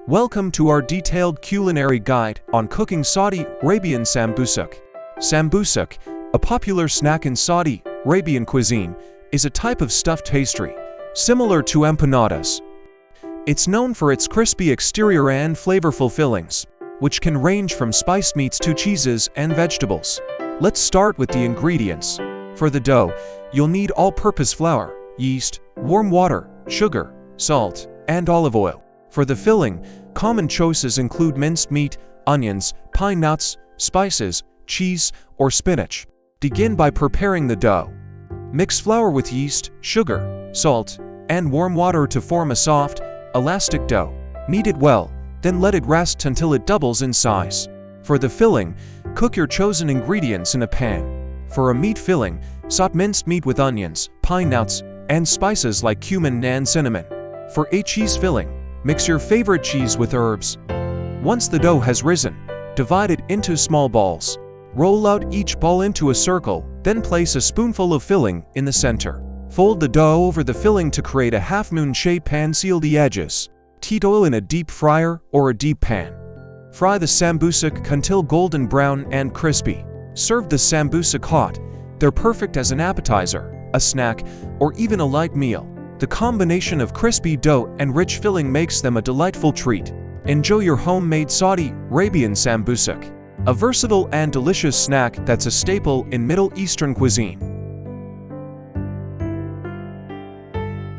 Welcome to our detailed culinary guide on cooking Saudi Arabian Sambusak. Sambusak, a popular snack in Saudi Arabian cuisine, is a type of stuffed pastry, similar to empanadas. It's known for its crispy exterior and flavorful fillings, which can range from spiced meats to cheeses and vegetables. Let's start with the ingredients. For the dough, you'll need all-purpose flour, yeast, warm water, sugar, salt, and olive oil. For the filling, common choices include minced meat, onions, pine nuts, spices, cheese, or spinach. Begin by preparing the dough. Mix flour with yeast, sugar, salt, and warm water to form a soft, elastic dough. Knead it well, then let it rest until it doubles in size. For the filling, cook your chosen ingredients in a pan. For a meat filling, saute minced meat with onions, pine nuts, and spices like cumin and cinnamon. For a cheese filling, mix your favorite cheese with herbs. Once the dough has risen, divide it into small balls. Roll out each ball into a circle, then place a spoonful of filling in the center. Fold the dough over the filling to create a half-moon shape and seal the edges. Heat oil in a deep fryer or a deep pan. Fry the sambusak until golden brown and crispy. Serve the sambusak hot. They're perfect as an appetizer, a snack, or even a light meal. The combination of crispy dough and rich filling makes them a delightful treat. Enjoy your homemade Saudi Arabian Sambusak, a versatile and delicious snack that's a staple in Middle Eastern cuisine.